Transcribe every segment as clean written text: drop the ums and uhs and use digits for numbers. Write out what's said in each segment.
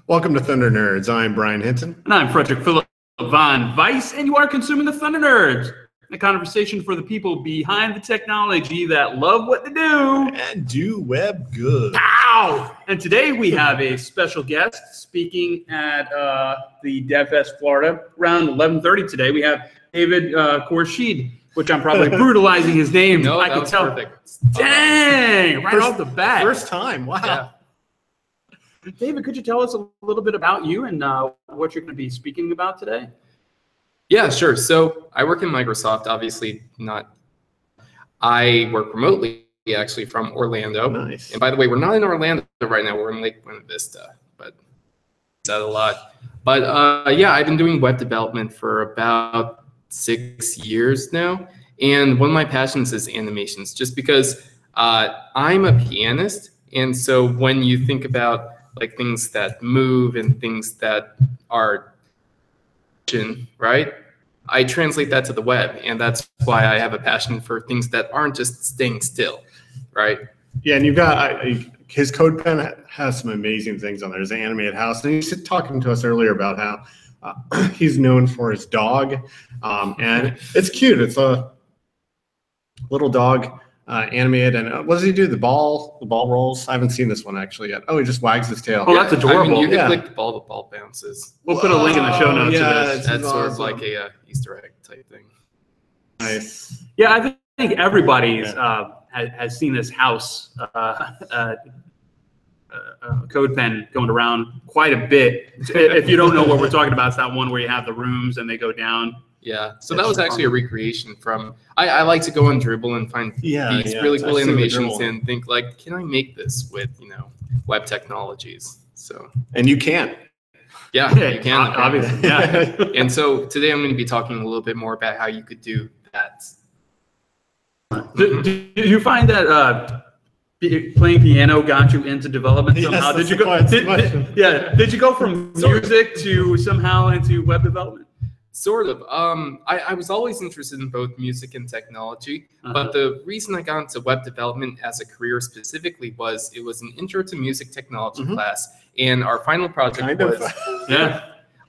Welcome to Thunder Nerds. I'm Brian Hinton. And I'm Frederick Philip von Weiss, and you are consuming the Thunder Nerds, a conversation for the people behind the technology that love what they do. And do web good. Ow! And today we have a special guest speaking at the DevFest Florida around 11:30 today. We have David Khourshid, which I'm probably brutalizing his name. No, I could tell. Perfect. Dang! Right off the bat. First time. Wow. Yeah. David, could you tell us a little bit about you and what you're going to be speaking about today? Yeah, sure. So I work in Microsoft, obviously not. I work remotely, actually, from Orlando. Nice. And by the way, we're not in Orlando right now. We're in Lake Buena Vista, but it's that a lot. But yeah, I've been doing web development for about 6 years now. And one of my passions is animations, just because I'm a pianist. And so when you think about like things that move and things that are, right? I translate that to the web, and that's why I have a passion for things that aren't just staying still, right? Yeah, and you've got his CodePen has some amazing things on there. There's an animated house, and he's talking to us earlier about how he's known for his dog, and it's cute. It's a little dog. Animated, and what does he do? The ball rolls. I haven't seen this one actually yet. Oh, he just wags his tail. Oh, that's adorable. I mean, you can click the ball bounces. We'll put a link in the show notes. Yeah, that's sort of like a Easter egg type thing. Nice. Yeah, I think everybody's has seen this house CodePen going around quite a bit. If you don't know what we're talking about, it's that one where you have the rooms and they go down. Yeah, so that was actually a recreation from, I like to go on Dribbble and find these really cool animations and think like, can I make this with, web technologies? So. And you can. Yeah, you can. Obviously, yeah. And so today I'm going to be talking a little bit more about how you could do that. Do you find that playing piano got you into development somehow? Yes, Did you go from music to somehow into web development? Sort of. I was always interested in both music and technology, but the reason I got into web development as a career specifically was it was an intro to music technology class, and our final project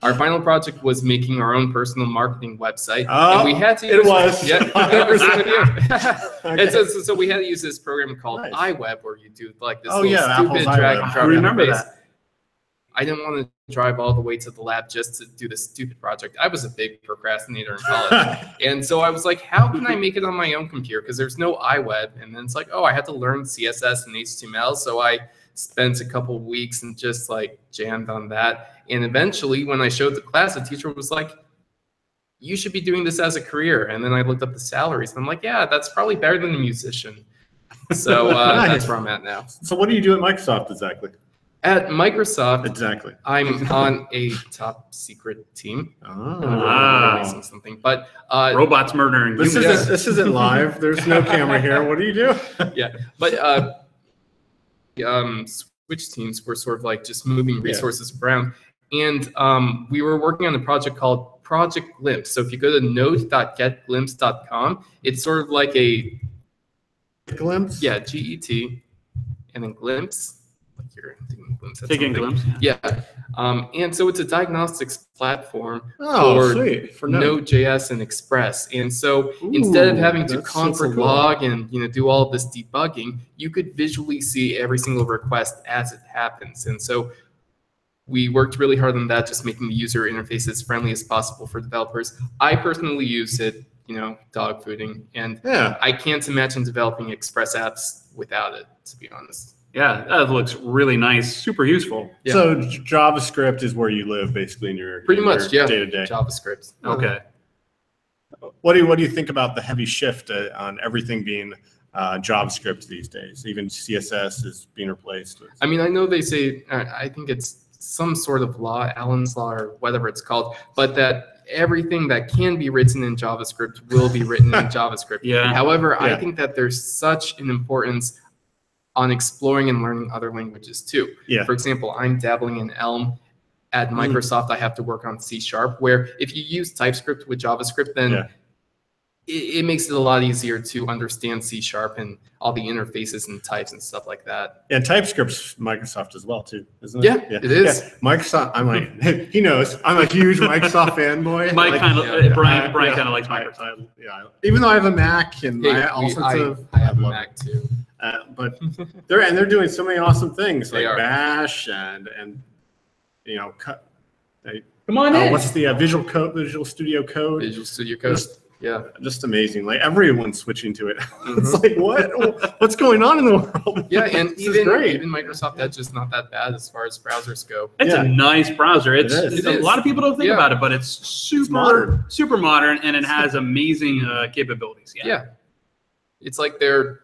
our final project was making our own personal marketing website, and we had to use and so we had to use this program called iWeb, where you do like this little stupid drag and drop. I remember that. I didn't want to drive all the way to the lab just to do this stupid project. I was a big procrastinator in college. And so I was like, how can I make it on my own computer? Because there's no iWeb. And then it's like, oh, I had to learn CSS and HTML. So I spent a couple of weeks and just like jammed on that. And eventually when I showed the class, the teacher was like, you should be doing this as a career. And then I looked up the salaries and I'm like, yeah, that's probably better than a musician. So that's where I'm at now. So what do you do at Microsoft exactly? At Microsoft, I'm on a top secret team. Releasing something, but robots murdering humans. This isn't live. There's no camera here. What do you do? Yeah, but switch teams were sort of like just moving resources around, and we were working on a project called Project Glimpse. So if you go to node.getglimpse.com, it's sort of like a glimpse. Yeah, GET, and then glimpse. Like you're taking a glimpse. Yeah. And so it's a diagnostics platform for Node.js and Express. And so instead of having to convert log and do all of this debugging, you could visually see every single request as it happens. And so we worked really hard on that, just making the user interface as friendly as possible for developers. I personally use it, dog fooding, and I can't imagine developing Express apps without it, to be honest. Yeah, that looks really nice. Super useful. Yeah. So JavaScript is where you live, basically, in your day-to-day. JavaScript. Okay. What do you think about the heavy shift on everything being JavaScript these days? Even CSS is being replaced. I mean, I know they say, I think it's some sort of law, Allen's law or whatever it's called, but that everything that can be written in JavaScript will be written in JavaScript. However, I think that there's such an importance on exploring and learning other languages too. For example, I'm dabbling in Elm. At Microsoft, I have to work on C#, where if you use TypeScript with JavaScript, then it makes it a lot easier to understand C# and all the interfaces and types and stuff like that. And TypeScript's Microsoft as well too, isn't it? Yeah, it is. Yeah. Microsoft. I'm like, he knows. I'm a huge Microsoft fanboy. Mike like, kind of, Brian kind of likes I, Microsoft. even though I have a Mac and Hey, all sorts of. I have a Mac too. But they're doing so many awesome things like They are. Bash and you know, Come on in. what's the Visual Studio Code? Visual Studio Code. Yeah. Just amazing. Like everyone's switching to it. It's like what's going on in the world? Yeah, and This is great. even Microsoft Edge is not that bad as far as browsers go. It's a nice browser. It is. It's a lot of people don't think about it, but it's super modern, and it has amazing capabilities. Yeah. It's like their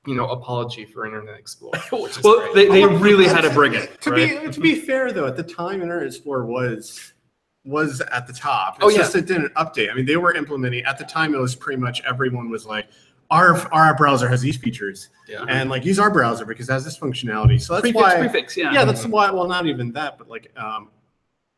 apology for Internet Explorer. Which is Well, great. they really had to bring it. To be fair though, at the time Internet Explorer was at the top. Oh, It's yeah. just it didn't update. I mean, they were implementing at the time. It was pretty much everyone was like, our browser has these features, and like use our browser because it has this functionality. So that's Prefix, yeah, that's why. Well, not even that, but like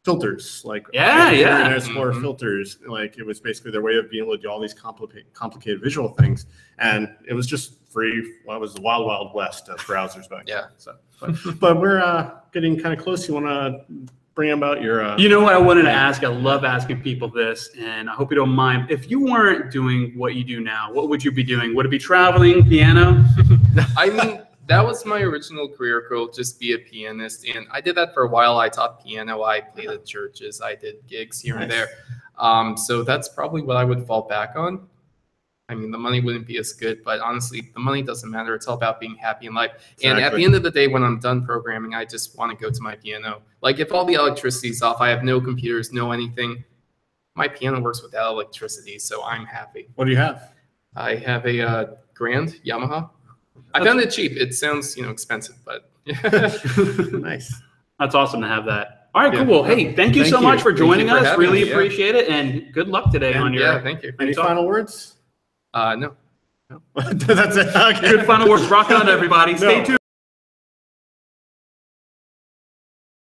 filters, like Yeah. Explorer filters. Like it was basically their way of being able to do all these complicated visual things, and it was just free. Well, it was the wild west of browsers back then. So, but we're getting kind of close. You want to bring about your You know what I wanted to ask? I love asking people this, and I hope you don't mind. If you weren't doing what you do now, what would you be doing? Would it be traveling, piano? I mean, that was my original career goal, just be a pianist. And I did that for a while. I taught piano. I played at churches. I did gigs here and there. So that's probably what I would fall back on. I mean, the money wouldn't be as good, but honestly, the money doesn't matter. It's all about being happy in life. Exactly. And at the end of the day, when I'm done programming, I just want to go to my piano. Like if all the electricity's off, I have no computers, no anything. My piano works without electricity, so I'm happy. What do you have? I have a Grand Yamaha. I found it cheap. It sounds, expensive, but Nice. That's awesome to have that. All right, cool. Well, hey, thank you so much for joining us. Really appreciate it, and good luck today on your. Yeah, thank you. Any final words? No. That's it. Okay. Good final words. Rock on, everybody. Stay tuned.